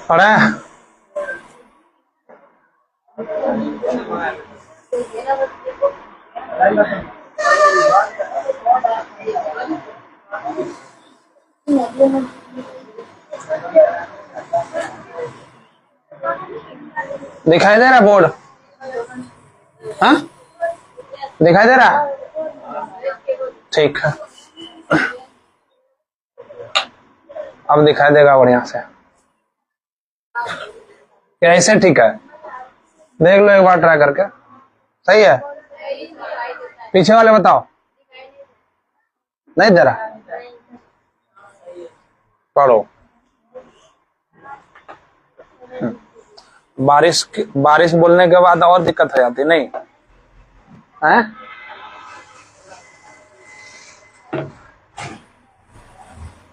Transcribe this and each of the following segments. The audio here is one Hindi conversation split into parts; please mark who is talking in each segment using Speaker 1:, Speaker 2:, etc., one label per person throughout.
Speaker 1: पढ़े? दिखाई दे रहा बोर्ड? हाँ, दिखाई दे रहा? ठीक है, अब दिखाई देगा बढ़िया से। कैसे? ठीक है, देख लो एक बार ट्राई करके। सही है? पीछे वाले बताओ। नहीं दे रहा? पढ़ो। बारिश बोलने के बाद और दिक्कत हो जाती नहीं है?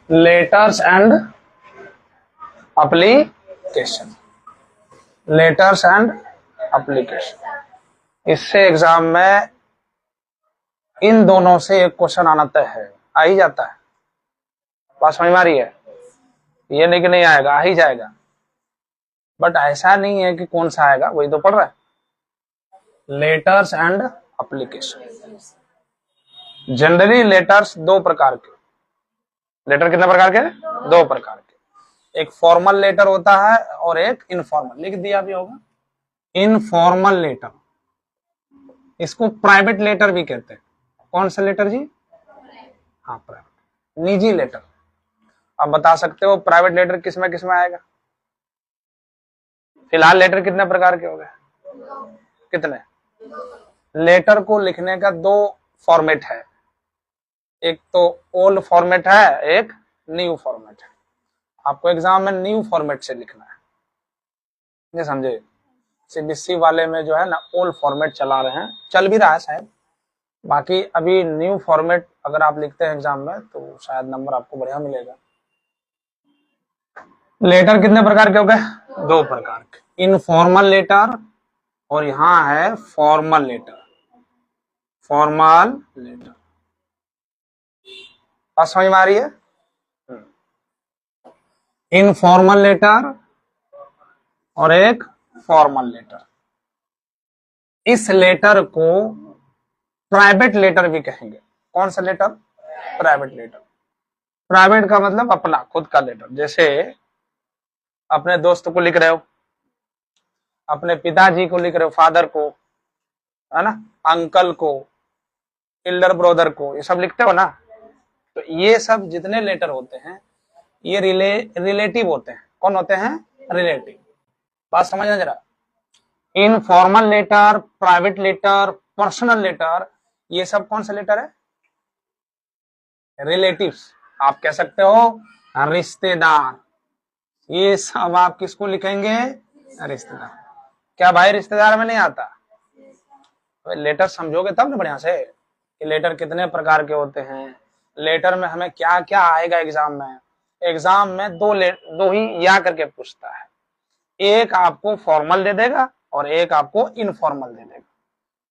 Speaker 1: Letters and application, letters and application, इससे एग्जाम में इन दोनों से एक क्वेश्चन आना तय है, आ ही जाता है। बात समझ में आ रही है? ये नहीं कि नहीं आएगा, आ ही जाएगा, बट ऐसा नहीं है कि कौन सा आएगा, वही तो पढ़ रहा है। Letters and application. Generally letters दो प्रकार के, लेटर कितने प्रकार के? दो प्रकार के। एक फॉर्मल लेटर होता है और एक इनफॉर्मल, लिख दिया भी होगा। इनफॉर्मल लेटर, इसको प्राइवेट लेटर भी कहते हैं। कौन सा लेटर जी? हाँ, प्राइवेट, निजी लेटर। अब बता सकते हो प्राइवेट लेटर किसमें आएगा? फिलहाल लेटर कितने प्रकार के हो गए? कितने? लेटर को लिखने का दो फॉर्मेट है, एक तो ओल्ड फॉर्मेट है, एक न्यू फॉर्मेट है। आपको एग्जाम में न्यू फॉर्मेट से लिखना है, ये समझे? सीबीएसई वाले में जो है ना ओल्ड फॉर्मेट चला रहे हैं, चल भी रहा है शायद, बाकी अभी न्यू फॉर्मेट अगर आप लिखते हैं एग्जाम में तो शायद नंबर आपको बढ़िया मिलेगा। लेटर कितने प्रकार के हो गए? दो प्रकार के, इनफॉर्मल लेटर और यहां है फॉर्मल लेटर। फॉर्मल लेटर, बात समझ में आ रही है? इनफॉर्मल लेटर और एक फॉर्मल लेटर। इस लेटर को प्राइवेट लेटर भी कहेंगे। कौन सा लेटर? Private letter. प्राइवेट का मतलब अपना खुद का लेटर, जैसे अपने दोस्त को लिख रहे हो, अपने पिताजी को लिख रहे हो, फादर को, है ना, अंकल को, एल्डर ब्रदर को, ये सब लिखते हो ना। तो ये सब जितने लेटर होते हैं ये रिलेटिव होते हैं। कौन होते हैं? रिलेटिव। बात समझना जरा। Informal letter, private letter, personal letter, ये सब कौन सा लेटर है? रिलेटिव्स। आप कह सकते हो रिश्तेदार। ये सब आप किसको लिखेंगे? रिश्तेदार। क्या भाई रिश्तेदार में नहीं आता? लेटर समझोगे तब ना बढ़िया से कि लेटर कितने प्रकार के होते हैं, लेटर में हमें क्या क्या आएगा एग्जाम में। एग्जाम में दो ही या करके पूछता है, एक आपको फॉर्मल दे देगा और एक आपको इनफॉर्मल दे देगा,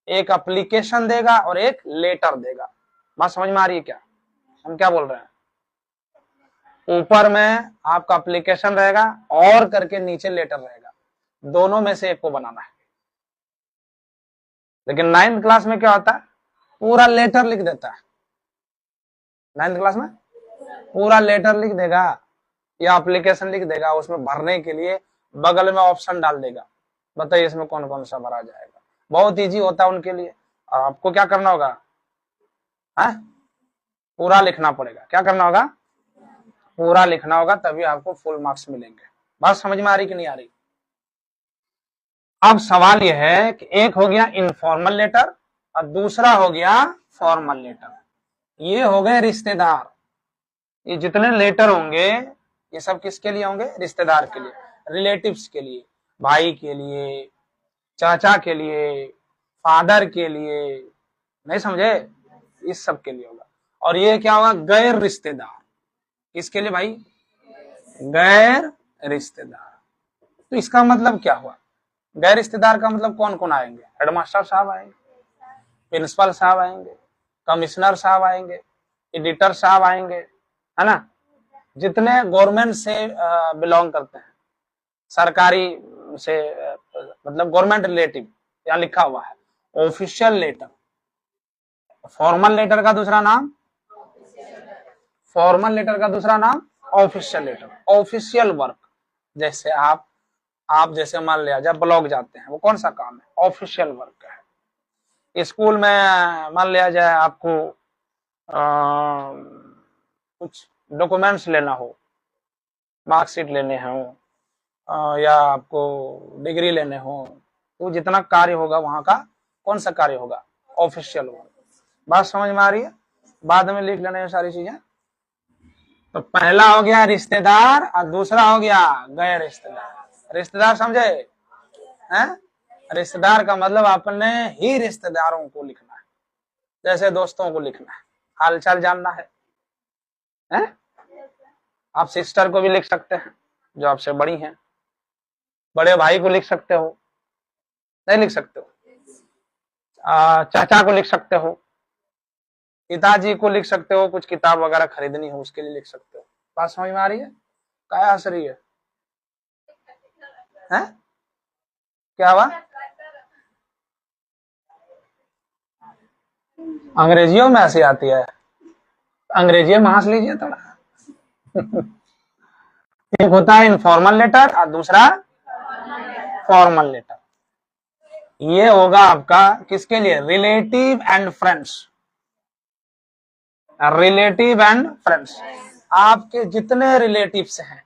Speaker 1: एक एप्लीकेशन देगा और एक लेटर देगा। बात समझ में आ रही है क्या हम क्या बोल रहे हैं? ऊपर में आपका एप्लीकेशन रहेगा और करके नीचे लेटर रहेगा, दोनों में से एक को बनाना है। लेकिन 9th क्लास में क्या होता है? पूरा लेटर लिख देता है। 9th क्लास में पूरा लेटर लिख देगा या एप्लीकेशन लिख देगा, उसमें भरने के लिए बगल में ऑप्शन डाल देगा, बताइए इसमें कौन कौन सा भरा जाएगा। बहुत इजी होता है उनके लिए। और आपको क्या करना होगा? पूरा लिखना पड़ेगा। क्या करना होगा? पूरा लिखना होगा, तभी आपको फुल मार्क्स मिलेंगे। बात समझ में आ रही कि नहीं आ रही? अब सवाल यह है कि एक हो गया इनफॉर्मल लेटर और दूसरा हो गया फॉर्मल लेटर। ये हो गए रिश्तेदार। ये जितने लेटर होंगे ये सब किसके लिए होंगे? रिश्तेदार के लिए, रिलेटिव्स के लिए, भाई के लिए, चाचा के लिए, फादर के लिए, नहीं समझे? इस सब के लिए होगा। और ये क्या होगा? गैर रिश्तेदार। किसके लिए भाई? गैर रिश्तेदार। तो इसका मतलब क्या हुआ? गैर रिश्तेदार का मतलब कौन कौन आएंगे? हेडमास्टर साहब आएंगे, प्रिंसिपल साहब आएंगे, कमिश्नर साहब आएंगे, एडिटर साहब आएंगे, है ना, जितने गवर्नमेंट से बिलोंग करते हैं, सरकारी से मतलब गवर्नमेंट रिलेटिव, यहाँ लिखा हुआ है ऑफिशियल लेटर। फॉर्मल लेटर का दूसरा नाम, फॉर्मल लेटर का दूसरा नाम ऑफिशियल लेटर। ऑफिशियल वर्क, जैसे आप जैसे मान लिया जब ब्लॉक जाते हैं, वो कौन सा काम है? ऑफिशियल वर्क है। स्कूल में मान लिया जाए आपको कुछ डॉक्यूमेंट्स लेना हो, मार्कशीट लेने हो या आपको डिग्री लेने हो, तो जितना कार्य होगा वहां का कौन सा कार्य होगा? Official work. बात समझ में आ रही है? बाद में लिख लेना ये सारी चीजें। तो पहला हो गया रिश्तेदार और दूसरा हो गया गैर रिश्तेदार। रिश्तेदार समझे हैं? रिश्तेदार का मतलब अपने ही रिश्तेदारों को लिखना है, जैसे दोस्तों को लिखना है, हालचाल जानना है, हैं? आप सिस्टर को भी लिख सकते हैं जो आपसे बड़ी हैं, बड़े भाई को लिख सकते हो, नहीं लिख सकते हो, चाचा को लिख सकते हो, पिताजी को लिख सकते हो, कुछ किताब वगैरह खरीदनी हो उसके लिए लिख सकते हो। बात समझ में आ रही है? क्या हंस रही है? हैं? क्या हुआ? अंग्रेजियों में हंसी आती है? अंग्रेजियों में हंस लीजिए थोड़ा। एक होता है इनफॉर्मल लेटर और दूसरा फॉर्मल लेटर। ये होगा आपका किसके लिए? Relative and friends. Relative and friends, आपके जितने रिलेटिव्स हैं,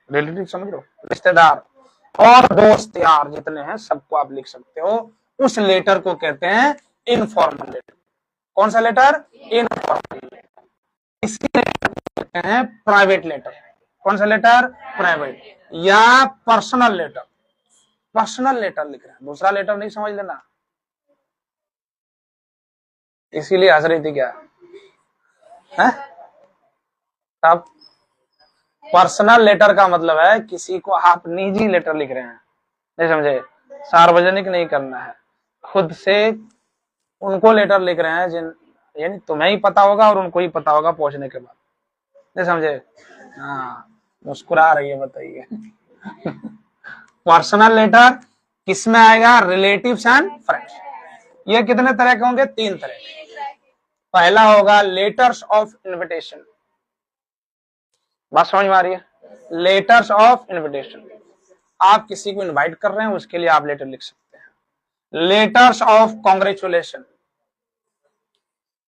Speaker 1: रिलेटिव समझ लो, रिश्तेदार और दोस्त यार जितने हैं, सबको आप लिख सकते हो। उस लेटर को कहते हैं इनफॉर्मल लेटर। कौन सा लेटर? Informal letter. इसी लेटर को कहते हैं प्राइवेट लेटर। कौन सा लेटर? प्राइवेट या पर्सनल लेटर। पर्सनल लेटर लिख रहे हैं, दूसरा लेटर नहीं समझ लेना, इसीलिए हंस रही थी क्या है? अब पर्सनल लेटर का मतलब है किसी को आप निजी लेटर लिख रहे हैं, नहीं समझे? सार्वजनिक नहीं करना है, खुद से उनको लेटर लिख रहे हैं जिन, यानी तुम्हें ही पता होगा और उनको ही पता होगा पहुंचने के बाद, नहीं समझे? हाँ, मुस्कुरा रही है, बताइए। पर्सनल लेटर किसमें आएगा? Relatives and friends. ये कितने तरह के होंगे? 3 तरह के। पहला होगा लेटर्स ऑफ इनविटेशन। बात समझ में आ रही है? लेटर्स ऑफ इनविटेशन, आप किसी को इनवाइट कर रहे हैं, उसके लिए आप लेटर लिख सकते हैं। Letters of congratulation,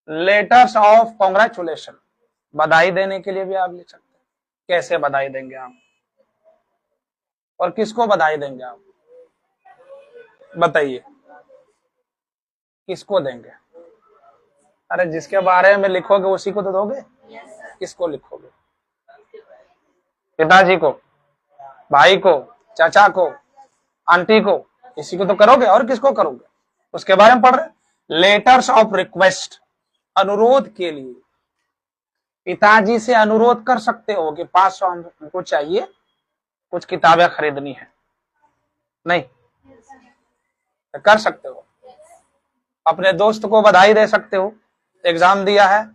Speaker 1: letters of congratulation, बधाई देने के लिए भी आप लिख सकते हैं। कैसे बधाई देंगे आप और किसको बधाई देंगे आप? बताइए, किसको देंगे? अरे जिसके बारे में लिखोगे उसी को तो दोगे। किसको लिखोगे? पिताजी को, भाई को, चाचा को, आंटी को, इसी को तो करोगे, और किसको करोगे? उसके बारे में पढ़ रहे। लेटर्स ऑफ रिक्वेस्ट, अनुरोध के लिए पिताजी से अनुरोध कर सकते हो कि 500 हमको चाहिए, कुछ किताबें खरीदनी है, नहीं कर सकते हो। अपने दोस्त को बधाई दे सकते हो, एग्जाम दिया है,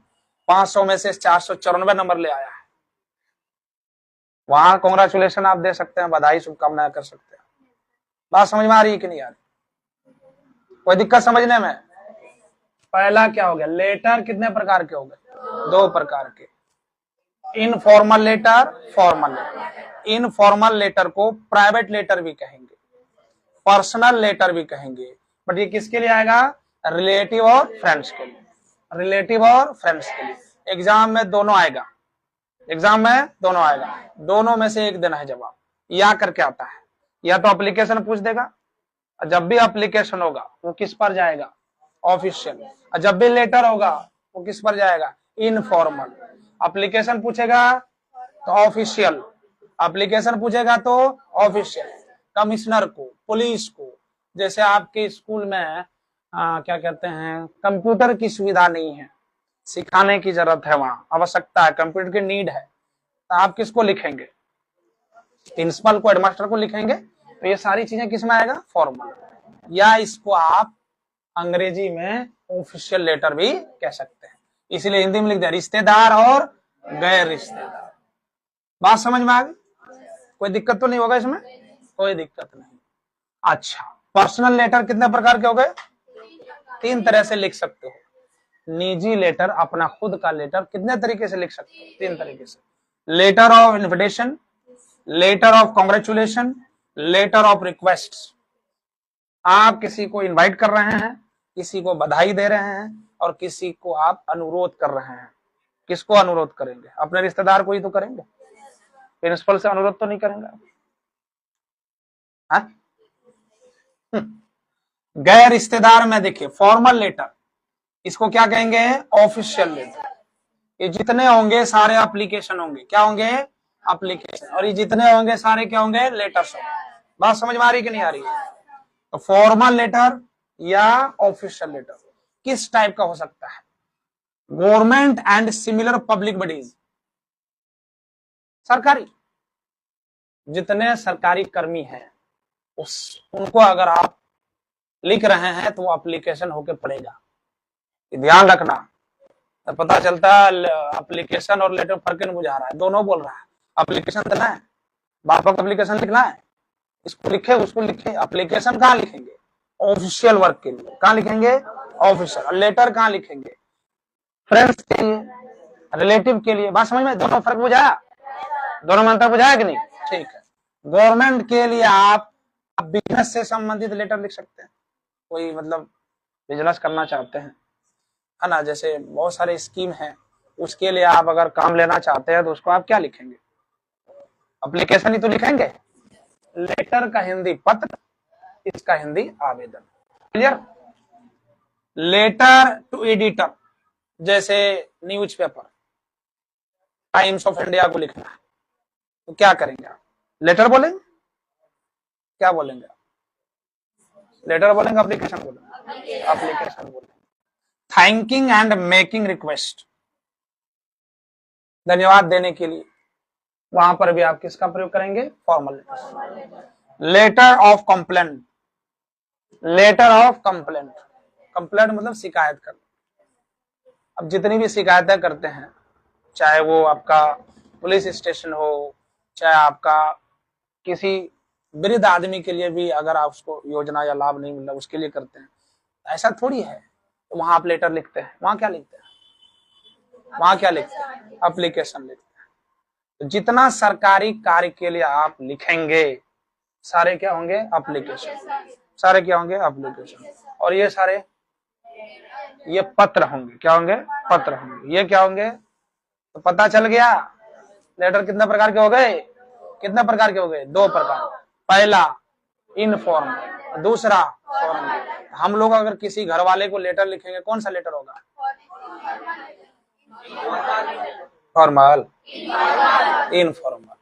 Speaker 1: 500 में से 494 नंबर ले आया है, वहां कॉन्ग्रेचुलेशन आप दे सकते हैं, बधाई शुभकामनाएं कर सकते हैं। बात समझ में आ रही है कि नहीं आ रही? कोई दिक्कत समझने में? पहला क्या हो गया? लेटर कितने प्रकार के हो गए? 2 प्रकार के, informal letter, formal letter. Informal letter को प्राइवेट लेटर भी कहेंगे, पर्सनल लेटर भी कहेंगे, बट ये किसके लिए आएगा? रिलेटिव और फ्रेंड्स के लिए। रिलेटिव और फ्रेंड्स के लिए एग्जाम में दोनों आएगा, एग्जाम में दोनों आएगा, दोनों में से एक देना है जवाब। या करके आता है, या तो एप्लीकेशन पूछ देगा, जब भी एप्लीकेशन होगा वो किस पर जाएगा? ऑफिशियल। जब भी लेटर होगा वो किस पर जाएगा? इनफॉर्मल। एप्लीकेशन पूछेगा तो ऑफिशियल, एप्लीकेशन पूछेगा तो ऑफिशियल। कमिश्नर को, पुलिस को, जैसे आपके स्कूल में क्या कहते हैं, कंप्यूटर की सुविधा नहीं है, सिखाने की जरूरत है, वहां आवश्यकता है, कंप्यूटर की नीड है, तो आप किसको लिखेंगे? प्रिंसिपल को, हेडमास्टर को लिखेंगे। तो ये सारी चीजें किसमें आएगा? फॉर्मल। या इसको आप अंग्रेजी में ऑफिशियल लेटर भी कह सकते हैं, इसलिए हिंदी में लिख दिया रिश्तेदार और गैर रिश्तेदार। बात समझ में आ गई? कोई दिक्कत तो नहीं होगा इसमें? कोई दिक्कत नहीं। अच्छा, पर्सनल लेटर कितने प्रकार के हो गए? 3 तरह से लिख सकते हो। निजी लेटर, अपना खुद का लेटर कितने तरीके से लिख सकते हो? 3 तरीके से। Letter of invitation, letter of congratulation, letter of request. आप किसी को इनवाइट कर रहे हैं, किसी को बधाई दे रहे हैं, और किसी को आप अनुरोध कर रहे हैं। किसको अनुरोध करेंगे? अपने रिश्तेदार को ही तो करेंगे, प्रिंसिपल से अनुरोध तो नहीं करेंगे आप। गैर रिश्तेदार में देखिए, फॉर्मल लेटर, इसको क्या कहेंगे? Official letter. ये जितने होंगे सारे एप्लीकेशन होंगे। क्या होंगे? एप्लीकेशन। और ये जितने होंगे सारे क्या होंगे? लेटर्स होंगे। बात समझ में आ रही कि नहीं आ रही है? तो फॉर्मल लेटर या ऑफिशियल लेटर किस टाइप का हो सकता है? Government and similar public bodies, सरकारी, जितने सरकारी कर्मी हैं उनको अगर आप लिख रहे हैं तो वो एप्लीकेशन होके पड़ेगा। ध्यान रखना, तो पता चलता है एप्लीकेशन और लेटर फर्क नहीं बुझा रहा है, दोनों बोल रहा है। एप्लीकेशन देना है, बापा का एप्लीकेशन लिखना है, इसको लिखे उसको लिखे। एप्लीकेशन कहाँ लिखेंगे? ऑफिशियल वर्क के लिए। कहाँ लिखेंगे? ऑफिशियल। और लेटर कहाँ लिखेंगे? फ्रेंड्स के लिए, रिलेटिव के लिए। बात समझ में? दोनों फर्क बुझाया? दोनों में अंतर बुझाया कि नहीं? ठीक है। गवर्नमेंट के लिए आप बिजनेस से संबंधित लेटर लिख सकते हैं। कोई मतलब बिजनेस करना चाहते हैं, है ना, जैसे बहुत सारे स्कीम है, उसके लिए आप अगर काम लेना चाहते हैं तो उसको आप क्या लिखेंगे? एप्लीकेशन ही तो लिखेंगे। लेटर का हिंदी पत्र, इसका हिंदी आवेदन। क्लियर? लेटर टू एडिटर, जैसे न्यूज़पेपर, टाइम्स ऑफ इंडिया को लिखना है तो क्या करेंगे आप? लेटर बोलेंगे? क्या बोलेंगे आप? लेटर बोलेंगे, एप्लीकेशन बोलेंगे? एप्लीकेशन बोलेंगे। थैंकिंग एंड मेकिंग रिक्वेस्ट, धन्यवाद देने के लिए, वहां पर भी आप किसका प्रयोग करेंगे? Formal letter. Letter of complaint, letter of complaint, complaint मतलब शिकायत करना। अब जितनी भी शिकायतें करते हैं, चाहे वो आपका पुलिस स्टेशन हो, चाहे आपका किसी वृद्ध आदमी के लिए भी अगर आप उसको योजना या लाभ नहीं मिला उसके लिए करते हैं, ऐसा थोड़ी है। तो वहां आप लेटर लिखते हैं, वहां क्या लिखते हैं? वहां क्या लिखते हैं? एप्लीकेशन लिखते हैं। तो जितना सरकारी कार्य के लिए आप लिखेंगे सारे क्या होंगे? एप्लीकेशन। सारे क्या होंगे? एप्लीकेशन। और ये सारे ये पत्र होंगे। क्या होंगे? पत्र होंगे। ये क्या होंगे? तो पता चल गया लेटर कितने प्रकार के हो गए? कितने प्रकार के हो गए? 2 प्रकार। पहला इनफॉर्मल, दूसरा फॉर्मल। हम लोग अगर किसी घर वाले को लेटर लिखेंगे कौन सा लेटर होगा? Formal, informal.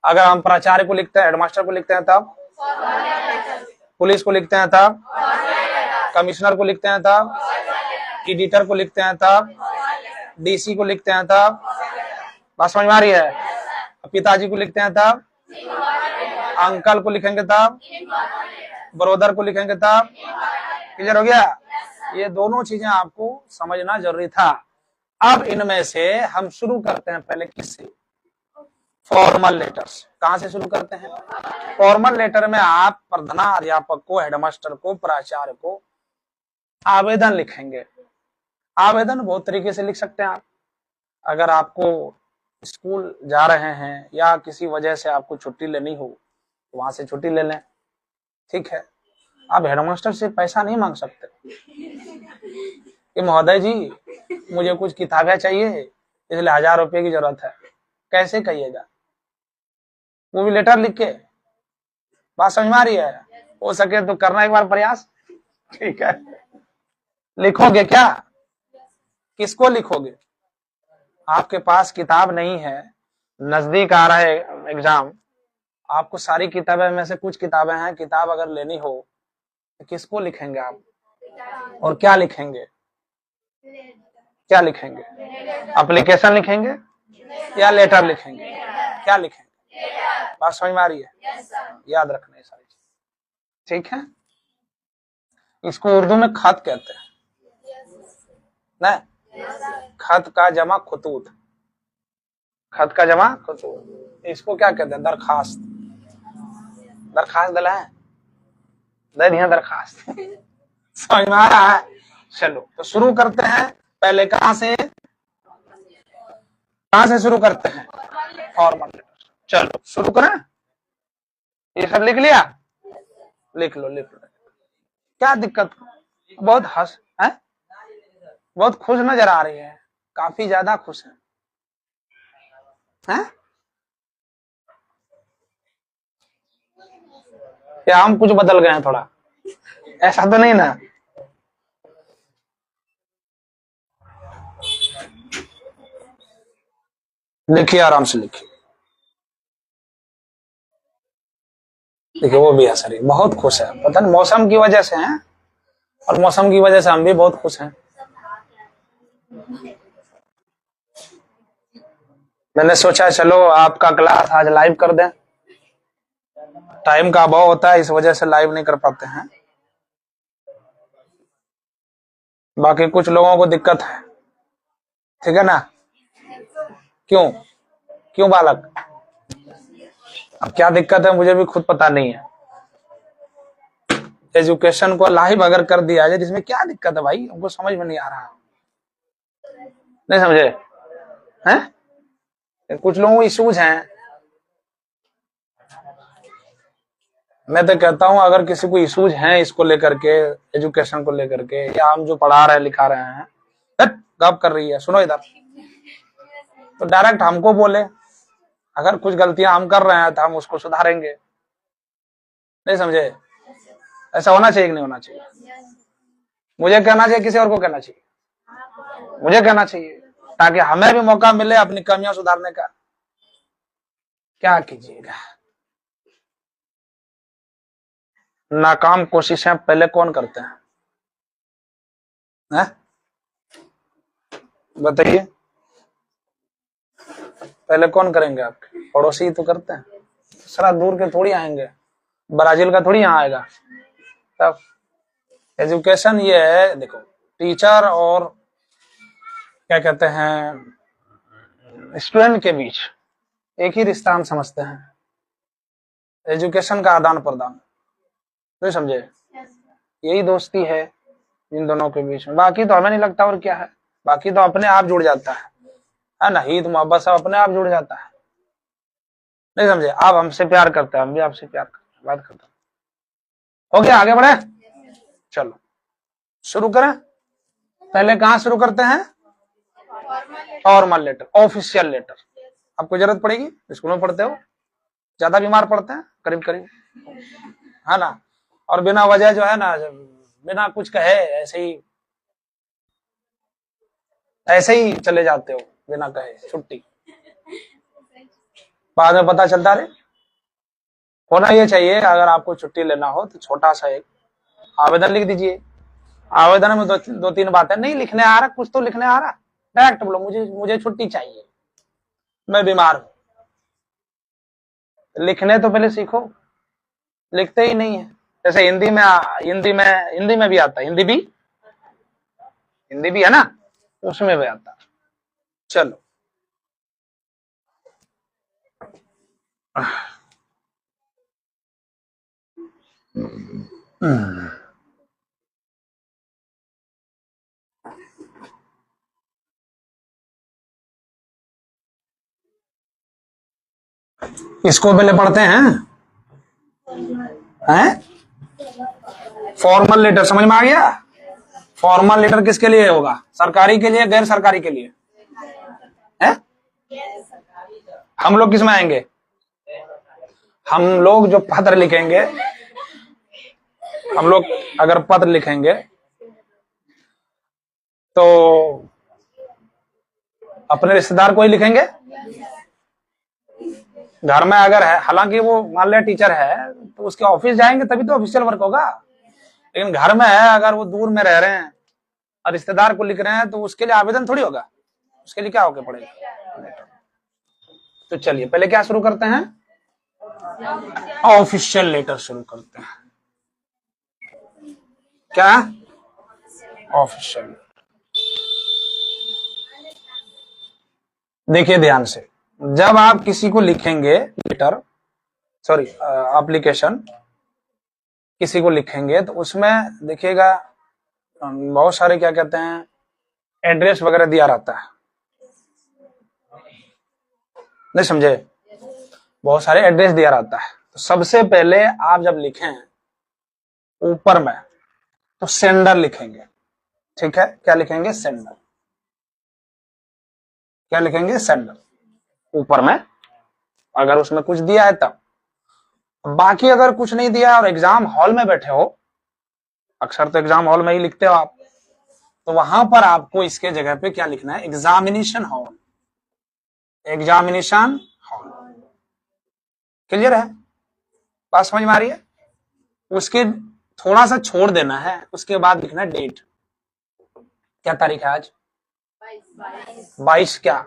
Speaker 1: अगर हम प्राचार्य को लिखते हैं, हेडमास्टर को लिखते हैं तब, पुलिस को लिखते हैं तब, कमिश्नर को लिखते हैं तब, एडिटर को लिखते हैं तब, डीसी को लिखते हैं तब। बात समझ में आ रही है? पिताजी को लिखते हैं तब, अंकल को लिखेंगे तब, ब्रदर को लिखेंगे तब। क्लियर हो गया? ये दोनों चीजें आपको समझना जरूरी था। अब इनमें से हम शुरू करते हैं पहले किससे? Formal letters. कहां से शुरू करते हैं? फॉर्मल लेटर में आप प्रधानाध्यापक को, हेडमास्टर को, प्राचार्य को आवेदन लिखेंगे। आवेदन बहुत तरीके से लिख सकते हैं आप। अगर आपको स्कूल जा रहे हैं या किसी वजह से आपको छुट्टी लेनी हो तो वहां से छुट्टी ले लें, ठीक है। आप हेडमास्टर से पैसा नहीं मांग सकते कि महोदय जी मुझे कुछ किताबें चाहिए इसलिए 1000 रुपये की जरूरत है। कैसे कहिएगा? वो भी लेटर लिख के। बात समझ में आ रही है? हो सके तो करना एक बार प्रयास, ठीक है। लिखोगे क्या? किसको लिखोगे? आपके पास किताब नहीं है, नजदीक आ रहा है एग्जाम, आपको सारी किताबें में से कुछ किताबें हैं, किताब अगर लेनी हो तो किसको लिखेंगे आप? और क्या लिखेंगे? क्या लिखेंगे? एप्लीकेशन लिखेंगे या लेटर लिखेंगे? क्या लिखेंगे? बात समझ में आ रही है? याद रखना ये सारी चीज, ठीक है। इसको उर्दू में खत कहते हैं ना, खत का जमा खुतूत। खत का जमा, इसको क्या कहते हैं? दरखास्त। दरखास्त दिला है, दे दिया दरखास्त। समझ में आ रहा है? चलो तो शुरू करते हैं। पहले कहां से शुरू करते हैं? Formal letter. चलो शुरू करें। ये सब लिख लिया? लिख लो लिख लो। क्या दिक्कत? बहुत हंस है, बहुत खुश नजर आ रही है, काफी ज्यादा खुश है, हैं? या हम कुछ बदल गए हैं थोड़ा? ऐसा तो नहीं ना? लिखिए, आराम से लिखिए। देखिए वो भी है सर, बहुत खुश है, पता नहीं मौसम की वजह से है, और मौसम की वजह से हम भी बहुत खुश हैं। मैंने सोचा चलो आपका क्लास आज लाइव कर दें। टाइम का अभाव होता है, इस वजह से लाइव नहीं कर पाते हैं। बाकी कुछ लोगों को दिक्कत है, ठीक है ना? क्यों क्यों बालक? अब क्या दिक्कत है मुझे भी खुद पता नहीं है। एजुकेशन को लाइव अगर कर दिया जाए, जिसमें क्या दिक्कत है भाई? हमको समझ में नहीं आ रहा। नहीं समझे हैं? कुछ लोगों को इश्यूज हैं। मैं तो कहता हूं अगर किसी को इश्यूज हैं इसको लेकर के, एजुकेशन को लेकर के, या हम जो पढ़ा रहे हैं लिखा रहे हैं, गप कर रही है, सुनो इधर, तो डायरेक्ट हमको बोले। अगर कुछ गलतियां हम कर रहे हैं तो हम उसको सुधारेंगे। नहीं समझे? ऐसा होना चाहिए कि नहीं होना चाहिए? मुझे कहना चाहिए, किसी और को कहना चाहिए? मुझे कहना चाहिए, ताकि हमें भी मौका मिले अपनी कमियां सुधारने का। क्या कीजिएगा, नाकाम कोशिशें पहले कौन करते हैं? बताइए, पहले कौन करेंगे? आपके पड़ोसी ही तो करते हैं। सारा दूर के थोड़ी आएंगे, ब्राजील का थोड़ी यहाँ आएगा। तब एजुकेशन ये है, देखो, टीचर और क्या कहते हैं स्टूडेंट के बीच एक ही रिश्ता हम समझते हैं, एजुकेशन का आदान प्रदान। नहीं समझे? यही दोस्ती है इन दोनों के बीच में। बाकी तो हमें नहीं लगता और क्या है, बाकी तो अपने आप जुड़ जाता है ना? ईद मोहब्बत सब अपने आप जुड़ जाता है। नहीं समझे? आप हमसे प्यार करते हैं, हम भी आपसे प्यार करते हैं, बात करते हैं। हो गया, आगे बढ़े? चलो शुरू करें। पहले कहां शुरू करते हैं? Formal letter, official letter. आपको जरूरत पड़ेगी, स्कूल में पढ़ते हो, ज्यादा बीमार पड़ते हैं करीब करीब, है ना? और बिना वजह जो है ना, बिना कुछ कहे ऐसे ही चले जाते हो, बिना कहे छुट्टी। बाद में पता चलता रहे। होना ये चाहिए, अगर आपको छुट्टी लेना हो तो छोटा सा एक आवेदन लिख दीजिए। आवेदन में दो तीन बातें, नहीं लिखने आ रहा, कुछ तो लिखने आ रहा, डायरेक्ट बोलो मुझे छुट्टी चाहिए, मैं बीमार हूं। लिखने तो पहले सीखो, लिखते ही नहीं है। जैसे हिंदी में भी आता है, हिंदी भी है ना, उसमें भी आता है। चलो इसको पहले पढ़ते हैं। फॉर्मल लेटर समझ में आ गया? फॉर्मल लेटर किसके लिए होगा? सरकारी के लिए, गैर सरकारी के लिए? है? हम लोग किस में आएंगे? हम लोग जो पत्र लिखेंगे, हम लोग अगर पत्र लिखेंगे तो अपने रिश्तेदार को ही लिखेंगे। घर में अगर है, हालांकि वो मान लिया टीचर है तो उसके ऑफिस जाएंगे तभी तो ऑफिशियल वर्क होगा। लेकिन घर में है, अगर वो दूर में रह रहे हैं और रिश्तेदार को लिख रहे हैं तो उसके लिए आवेदन थोड़ी होगा, उसके लिए क्या होके पड़ेगा। तो चलिए पहले क्या शुरू करते हैं? ऑफिशियल लेटर शुरू करते हैं। क्या? ऑफिशियल। देखिए ध्यान से, जब आप किसी को लिखेंगे लेटर, सॉरी एप्लीकेशन किसी को लिखेंगे तो उसमें देखिएगा बहुत सारे क्या कहते हैं एड्रेस वगैरह दिया रहता है, नहीं समझे, बहुत सारे एड्रेस दिया रहता है। तो सबसे पहले आप जब लिखें ऊपर में तो सेंडर लिखेंगे, ठीक है, क्या लिखेंगे, सेंडर, क्या लिखेंगे, सेंडर ऊपर में, अगर उसमें कुछ दिया है तब। बाकी अगर कुछ नहीं दिया और एग्जाम हॉल में बैठे हो, अक्सर तो एग्जाम हॉल में ही लिखते हो आप, तो वहां पर आपको इसके जगह पे क्या लिखना है, examination hall, examination hall. Clear है, बात समझ में आ रही है। उसके थोड़ा सा छोड़ देना है, उसके बाद लिखना है डेट, क्या तारीख है आज, 22, क्या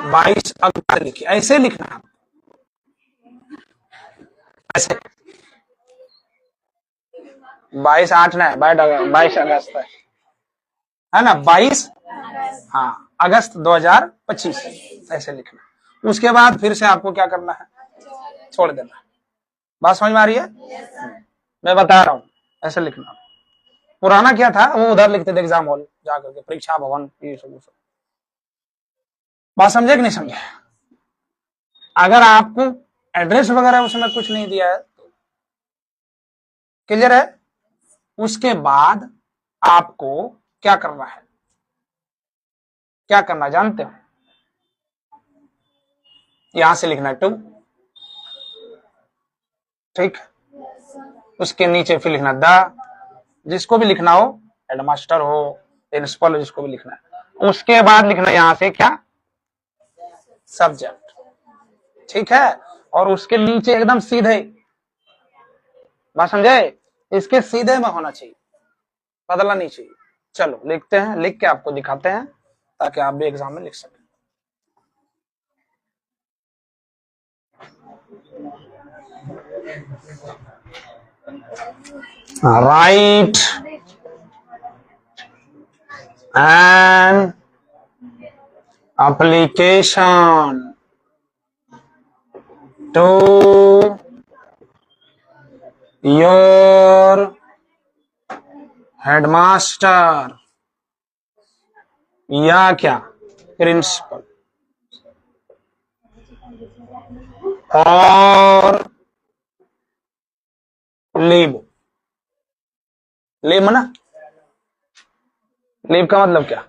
Speaker 1: 22 अगस्त लिखिए, ऐसे लिखना है, ऐसे 22/8 ना, 22 अगस्त है ना, 22 हाँ अगस्त 2025, ऐसे लिखना। उसके बाद फिर से आपको क्या करना है, छोड़ देना। बात समझ में आ रही है, मैं बता रहा हूं, ऐसे लिखना। पुराना क्या था, वो उधर लिखते थे एग्जाम हॉल जाकर के, परीक्षा भवन, ये सब। बात समझे कि नहीं समझे। अगर आपको एड्रेस वगैरह उसमें कुछ नहीं दिया है, क्लियर है। उसके बाद आपको क्या करना है, क्या करना जानते हो, यहां से लिखना 2, ठीक, उसके नीचे फिर लिखना द, जिसको भी लिखना हो, हेडमास्टर हो, प्रिंसिपल हो, जिसको भी लिखना है। उसके बाद लिखना यहां से क्या, सब्जेक्ट, ठीक है। और उसके नीचे एकदम सीधे, बात समझे, इसके सीधे में होना चाहिए, बदलना नहीं चाहिए। चलो लिखते हैं, लिख के आपको दिखाते हैं ताकि आप भी एग्जाम में लिख सकें। Write an application to your headmaster या क्या, प्रिंसिपल, और लीव, लीव ना, लीव का मतलब क्या,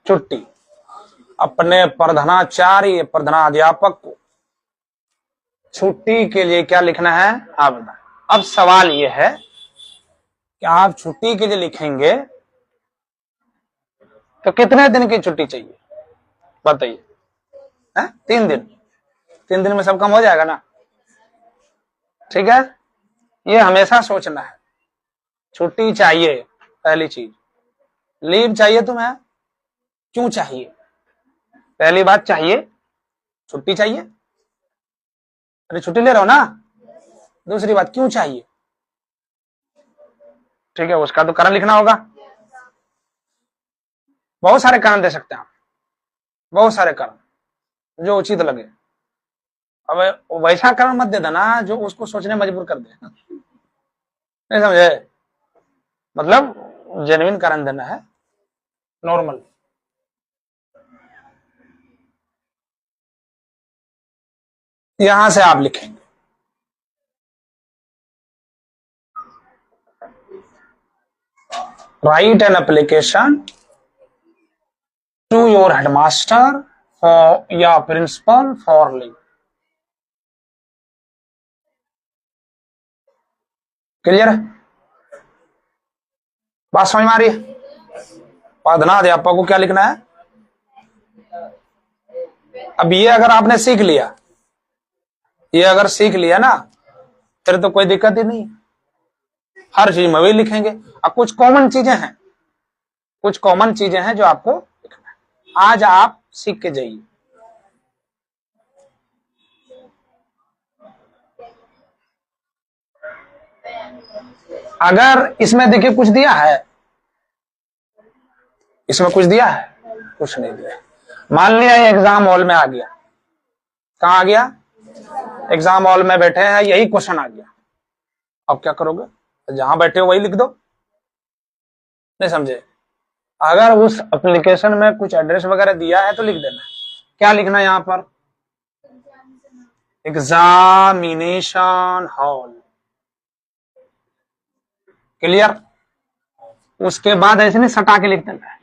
Speaker 1: छुट्टी। अपने प्रधानाचार्य, प्रधानाध्यापक को छुट्टी के लिए क्या लिखना है, आवेदन। अब सवाल यह है कि आप छुट्टी के लिए लिखेंगे तो कितने दिन की छुट्टी चाहिए, बताइए, 3 दिन, 3 दिन में सब कम हो जाएगा ना, ठीक है। ये हमेशा सोचना है, छुट्टी चाहिए, पहली चीज, लीव चाहिए तुम्हें, क्यों चाहिए, पहली बात चाहिए, छुट्टी चाहिए, अरे छुट्टी ले रहे हो ना, दूसरी बात क्यों चाहिए, ठीक है, उसका तो कारण लिखना होगा। बहुत सारे कारण दे सकते हैं आप, बहुत सारे कारण जो उचित लगे। अब वैसा कारण मत दे देना जो उसको सोचने मजबूर कर दे, नहीं समझे, मतलब जेन्युइन कारण देना है, नॉर्मल। यहां से आप लिखेंगे write an application to your headmaster for या प्रिंसिपल फॉर लीव। क्लियर है, बात समझ में आ रही है। प्रधानाध्यापक को क्या लिखना है। अब ये अगर आपने सीख लिया, ये अगर सीख लिया ना, फिर तो कोई दिक्कत ही नहीं, हर चीज में वही लिखेंगे। अब कुछ कॉमन चीजें हैं, कुछ कॉमन चीजें हैं जो आपको लिखना है, आज आप सीख के जाइए। अगर इसमें देखिए कुछ दिया है, इसमें कुछ दिया है, कुछ नहीं दिया। मान लिया एग्जाम हॉल में आ गया, कहाँ आ गया, एग्जाम हॉल में बैठे हैं, यही क्वेश्चन आ गया, अब क्या करोगे, जहां बैठे हो वही लिख दो, नहीं समझे। अगर उस एप्लीकेशन में कुछ एड्रेस वगैरह दिया है तो लिख देना, क्या लिखना है यहां पर, एग्जामिनेशन हॉल, क्लियर। उसके बाद ऐसे नहीं सटा के लिख देना है,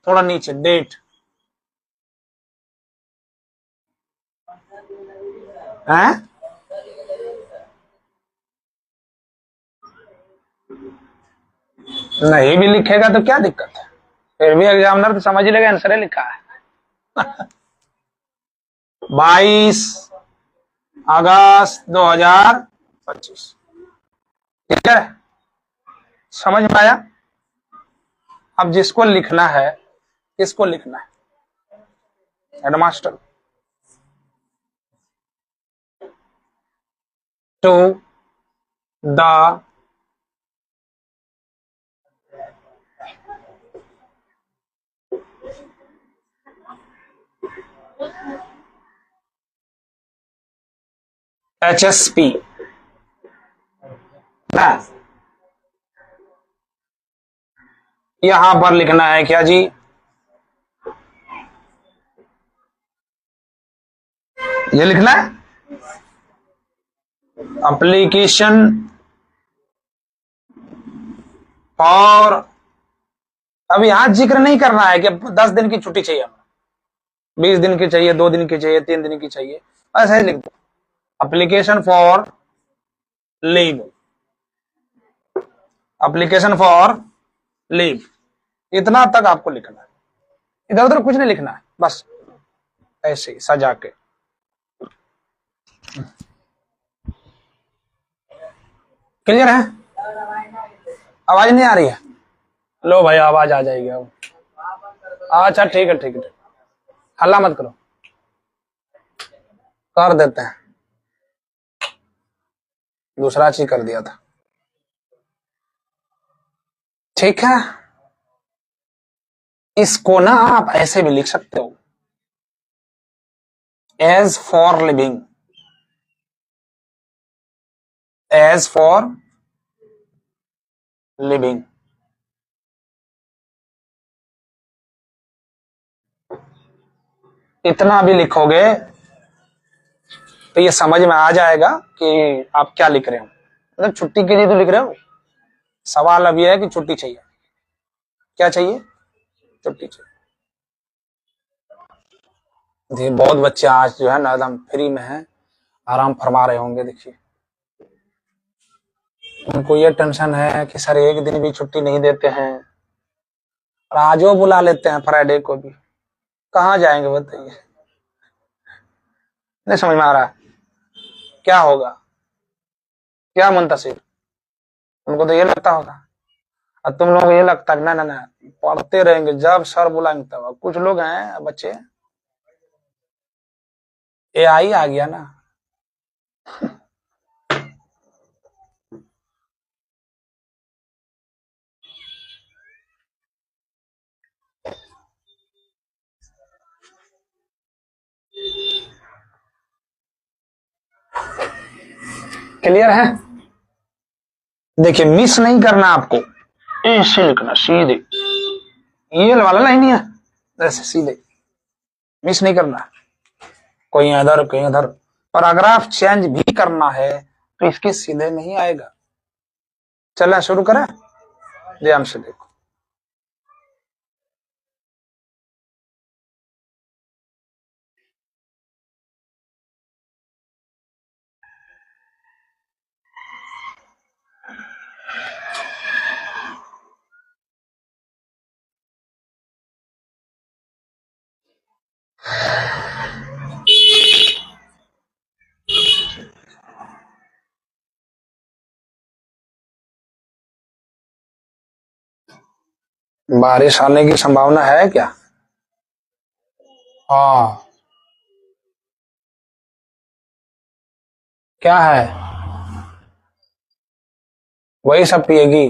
Speaker 1: थोड़ा नीचे डेट, है नहीं भी लिखेगा तो क्या दिक्कत है, फिर भी एग्जामिनर तो समझ ही लेगा आंसर ही लिखा है। 22 अगस्त 2025, ठीक है, समझ में आया। अब जिसको लिखना है, किसको लिखना है, हेडमास्टर, टू द HSP, यहां पर लिखना है क्या जी, ये लिखना है एप्लीकेशन और अब यहां जिक्र नहीं करना है कि 10 दिन की छुट्टी चाहिए हमें, 20 दिन की चाहिए, 2 दिन की चाहिए, 3 दिन की चाहिए, ऐसा ही लिख दो, application for leave, application for leave, इतना तक आपको लिखना है, इधर उधर कुछ नहीं लिखना है, बस ऐसे ही सजा के। क्लियर है, आवाज नहीं आ रही है, लो भाई आवाज आ जाएगी अब, अच्छा ठीक है ठीक है, हल्ला मत करो, कर देते हैं, दूसरा चीज कर दिया था, ठीक है। इसको ना आप ऐसे भी लिख सकते हो, as for living, as for living, इतना भी लिखोगे तो ये समझ में आ जाएगा कि आप क्या लिख रहे हो, मतलब छुट्टी के लिए तो लिख रहे हो, सवाल अब यह है कि छुट्टी चाहिए, क्या चाहिए, छुट्टी चाहिए। देखिए बहुत बच्चे आज जो है ना एकदम फ्री में है, आराम फरमा रहे होंगे, देखिए उनको ये टेंशन है कि सर एक दिन भी छुट्टी नहीं देते हैं, और आज वो बुला लेते हैं फ्राइडे को भी, कहाँ जाएंगे बताइए, नहीं समझ में आ रहा, क्या होगा, क्या मुंतसिर, उनको तो ये लगता होगा, और तुम लोगों को ये लगता है ना ना ना पढ़ते रहेंगे, जब सर बुलाएंगे तब। कुछ लोग हैं बच्चे, AI आ गया ना, क्लियर है। देखिए मिस नहीं करना आपको, ऐसे लिखना सीधे, ये वाला लाइन है, ऐसे सीधे, मिस नहीं करना, कोई इधर कहीं उधर, पैराग्राफ चेंज भी करना है तो इसके सीधे नहीं आएगा। चलें शुरू करें, ध्यान से देखो, बारिश आने की संभावना है क्या, हाँ क्या है, वही सब पिएगी,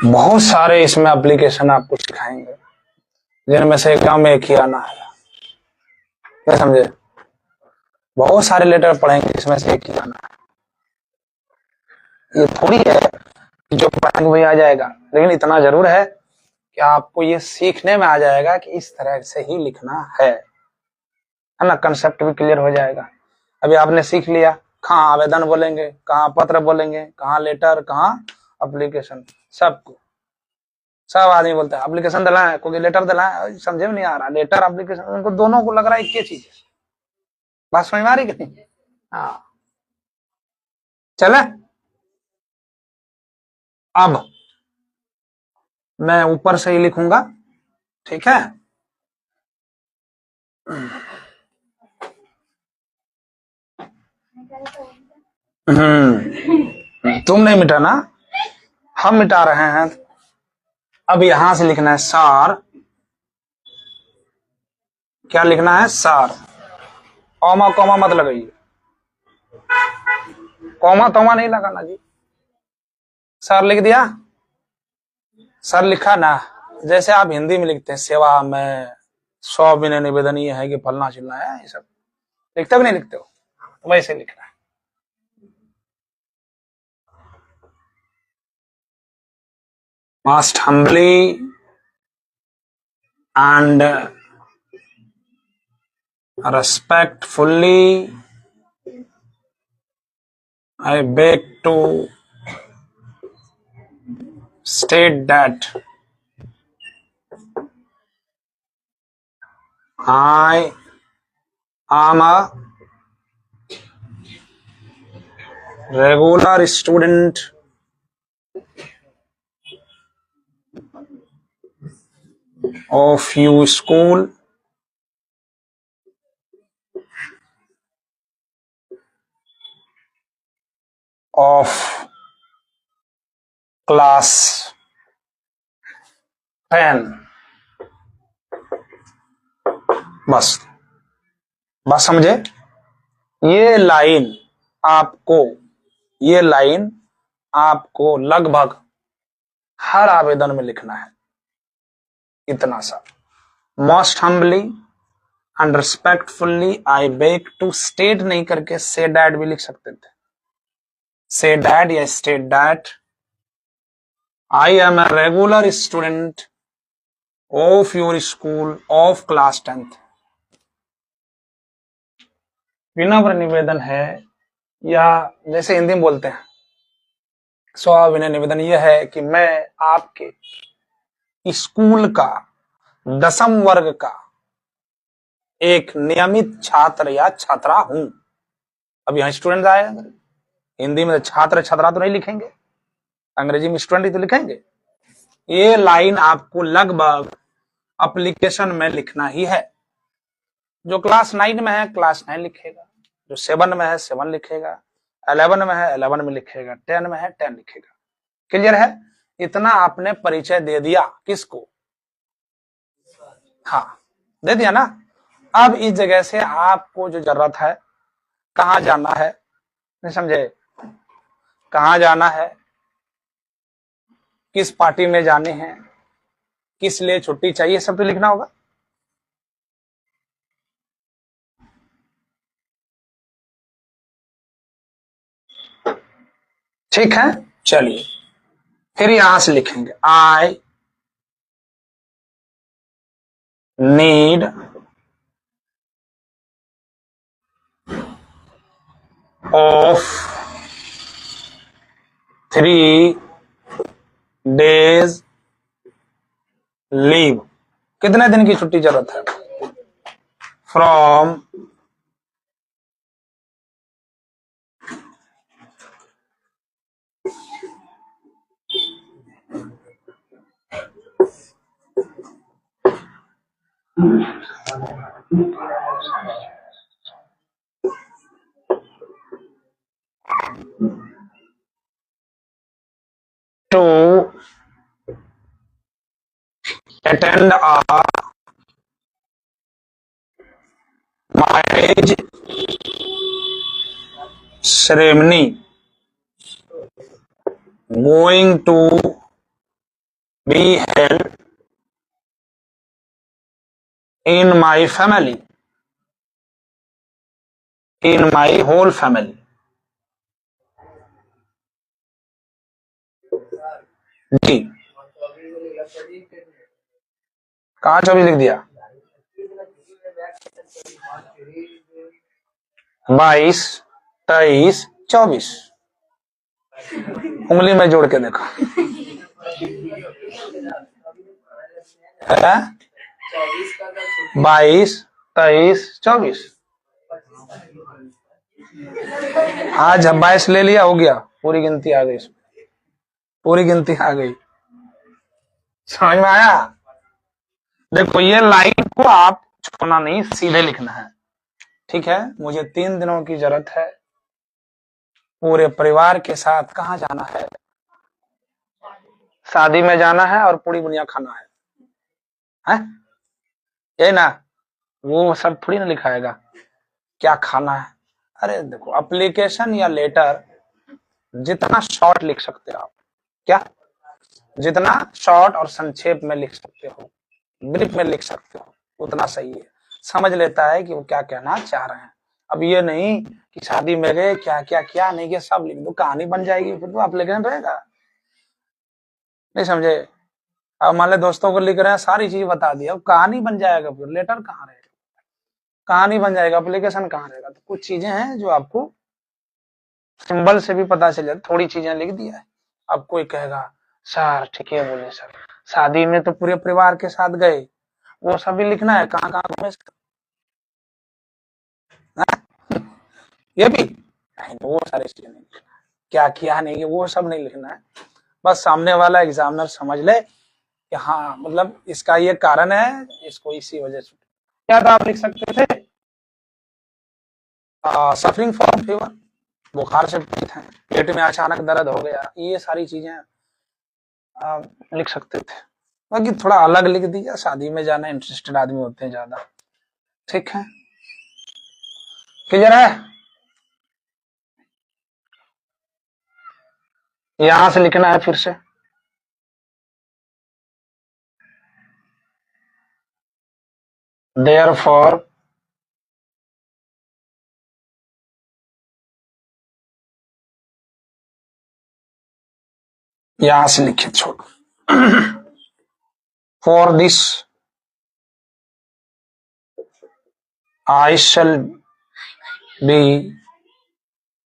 Speaker 1: बहुत सारे इसमें एप्लीकेशन आपको सिखाएंगे, जिनमें से काम में एक ही आना है। क्या समझे? बहुत सारे लेटर पढ़ेंगे, इसमें से एक ही आना है। ये थोड़ी है कि जो पढ़ेंगे वही आ जाएगा, लेकिन इतना जरूर है कि आपको ये सीखने में आ जाएगा कि इस तरह से ही लिखना है ना। कंसेप्ट भी क्लियर हो जाएगा। अभी आपने सीख लिया, कहाँ आवेदन बोलेंगे, कहाँ पत्र बोलेंगे, कहाँ लेटर, कहाँ एप्लीकेशन। सब आदमी बोलता है एप्लीकेशन दिला है, कोई लेटर दिला है, समझे में नहीं आ रहा। लेटर एप्लीकेशन उनको दोनों को लग रहा है एक ही चीज है। बात समझ में आ रही कि नहीं? हाँ, चले। अब मैं ऊपर से ही लिखूंगा, ठीक है? तुम नहीं मिटाना, हम मिटा रहे हैं। अब यहां से लिखना है सार। क्या लिखना है? सार। कॉमा कॉमा मत लगाइए, कॉमा तोमा नहीं लगाना जी। सर लिख दिया, सर लिखा ना, जैसे आप हिंदी में लिखते हैं सेवा में 100 विनय निवेदन ये है कि फलना चिलना है, ये सब लिखते हो नहीं लिखते हो, वैसे लिखना है। Most humbly and respectfully I beg to state that I am a regular student of your school of class 10। बस बात समझे? ये लाइन आपको लगभग हर आवेदन में लिखना है, इतना सा। Most humbly and respectfully I beg to state नहीं करके से डैट भी लिख सकते थे। से डैट या state that I am a regular student of your school of class 10th। विनम्र निवेदन है, या जैसे हिंदी में बोलते हैं सविनय निवेदन यह है कि मैं आपके स्कूल का 10वीं वर्ग का एक नियमित छात्र या छात्रा हूं। अब यहां स्टूडेंट आए, हिंदी में छात्र छात्रा तो नहीं लिखेंगे, अंग्रेजी में स्टूडेंट ही तो लिखेंगे। ये लाइन आपको लगभग एप्लीकेशन में लिखना ही है। जो क्लास 9 में है क्लास 9 लिखेगा, जो 7 में है 7 लिखेगा, 11 में है 11 में लिखेगा, 10 में है 10 लिखेगा। क्लियर है? इतना आपने परिचय दे दिया किसको? हाँ, दे दिया ना। अब इस जगह से आपको जो जरूरत है, कहां जाना है, नहीं समझे? कहां जाना है, किस पार्टी में जाने हैं, किस लिए छुट्टी चाहिए, सब तो लिखना होगा। ठीक है, चलिए फिर यहां से लिखेंगे I need of 3 days leave. कितने दिन की छुट्टी जरूरत है? From to attend a marriage ceremony, going to be held in my family, in my whole family. जी, कहाँ 24 लिख दिया? 22, 23, 24 उंगली में जोड़ के देखो है 22, 23, 24 आज 22 ले लिया, हो गया, पूरी गिनती आ गई, पूरी गिनती आ गई। समझ में आया? देखो ये लाइन को आप छोड़ना नहीं, सीधे लिखना है, ठीक है। मुझे 3 दिनों की जरूरत है, पूरे परिवार के साथ कहाँ जाना है? शादी में जाना है और पूरी दुनिया खाना है? यही ना? वो सब थोड़ी ना लिखाएगा क्या खाना है। अरे देखो, एप्लीकेशन या लेटर जितना शॉर्ट लिख सकते हो आप, क्या जितना शॉर्ट और संक्षेप में लिख सकते हो, ब्रीफ में लिख सकते हो, उतना सही है। समझ लेता है कि वो क्या कहना चाह रहे हैं। अब ये नहीं कि शादी में गए क्या क्या क्या नहीं किया सब लिख दो, कहानी बन जाएगी, फिर तो एप्लीकेशन रहेगा। नहीं समझे? अब मान लो दोस्तों को लिख रहे हैं, सारी चीज बता दिया, अब कहानी बन जाएगा, फिर लेटर कहाँ रहेगा, कहानी बन जाएगा, एप्लीकेशन कहाँ रहेगा। तो कुछ चीजें हैं जो आपको सिंबल से भी पता चल जाए, थोड़ी चीजें लिख दिया है। अब कोई कहेगा सर ठीक है बोले सर, शादी में तो पूरे परिवार के साथ गए, वो सभी लिखना है, कहाँ कहाँ घूमे, ये भी नहीं, वो सारे चीजें नहीं लिखना, क्या किया नहीं वो सब नहीं लिखना है। बस सामने वाला एग्जामिनर समझ ले कि हाँ मतलब इसका ये कारण है, इसको इसी वजह से। क्या तो आप लिख सकते थे सफरिंग फ्रॉम फीवर, बुखार से पीड़ित हैं, पेट में अचानक दर्द हो गया, ये सारी चीजें लिख सकते थे। बाकी थोड़ा अलग लिख दीजिए, शादी में जाना इंटरेस्टेड आदमी होते हैं ज्यादा, ठीक है। क्लियर है? यहां से लिखना है फिर से, therefore यहां से लिखे छोड़ for this I shall be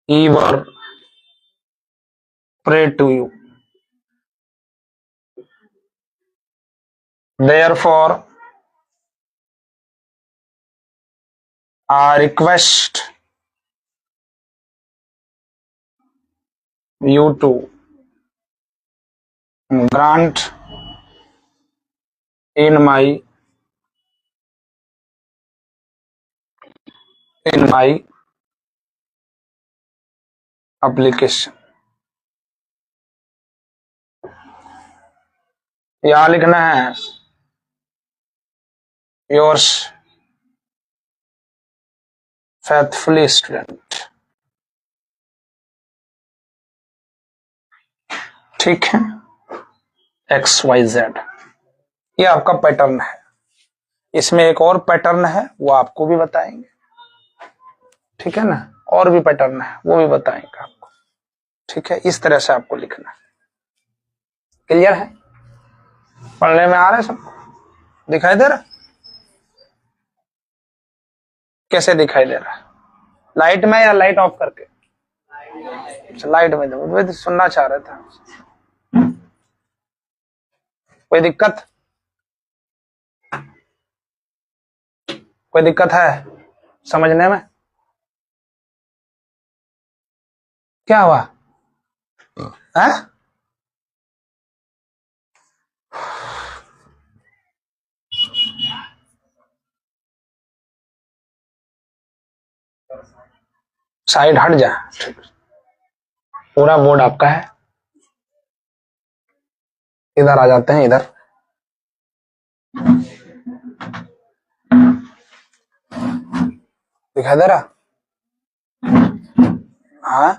Speaker 1: ever pray to you, therefore I request you to grant in my application। यहां लिखना है yours faithfully student, ठीक है, XYZ। ये आपका पैटर्न है, इसमें एक और पैटर्न है वो आपको भी बताएंगे, ठीक है ना, और भी पैटर्न है वो भी बताएंगे आपको, ठीक है। इस तरह से आपको लिखना है। क्लियर है? पढ़ने में आ रहा है सबको? दिखाई दे रहा? कैसे दिखाई दे रहा है? लाइट में या लाइट ऑफ करके? लाइट में दो, तो सुनना चाह रहा था। कोई दिक्कत? कोई दिक्कत है समझने में? क्या हुआ है? साइड हट जा, पूरा बोर्ड आपका है, इधर आ जाते हैं, इधर दिखाई दे रहा? हाँ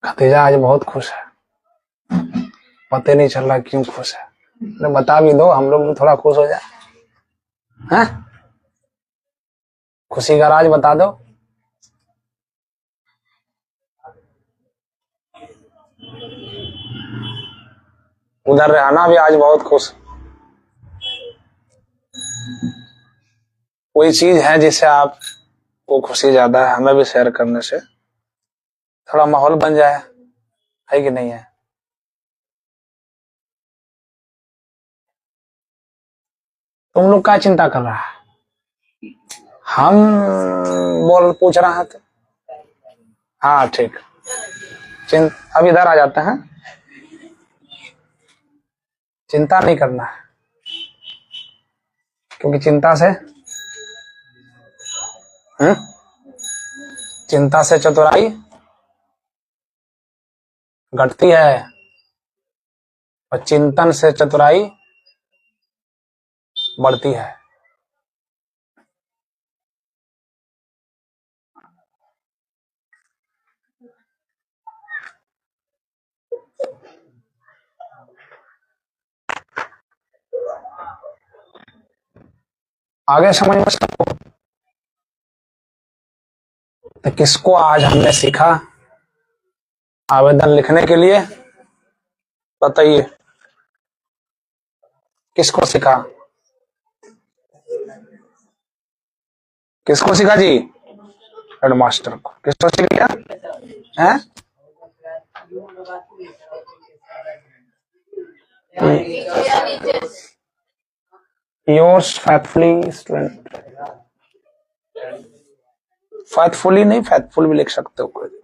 Speaker 1: खतीजा आज बहुत खुश है, पता नहीं चल रहा क्यों खुश है। तो बता भी दो, हम लोग भी थोड़ा खुश हो जाए। हैं? खुशी का राज बता दो। उधर रहना भी आज बहुत खुश। कोई चीज है जिससे आपको खुशी ज्यादा है, हमें भी शेयर करने से थोड़ा माहौल बन जाए, है कि नहीं है? तुम लोग क्या चिंता कर रहा है? हम पूछ रहा है तो हाँ ठीक। अब इधर आ जाते हैं। चिंता नहीं करना है, क्योंकि हम्म चिंता से चतुराई घटती है और चिंतन से चतुराई बढ़ती है। आगे समझ में सबको? तो किसको आज हमने सीखा आवेदन लिखने के लिए? बताइए, किसको सीखा? किसको सीखा जी? हेडमास्टर को। किसको सीख लिया है? Yours फैथफुली student. फैथफुली नहीं, फैथफुल भी लिख सकते हो, कोई दिक्कत।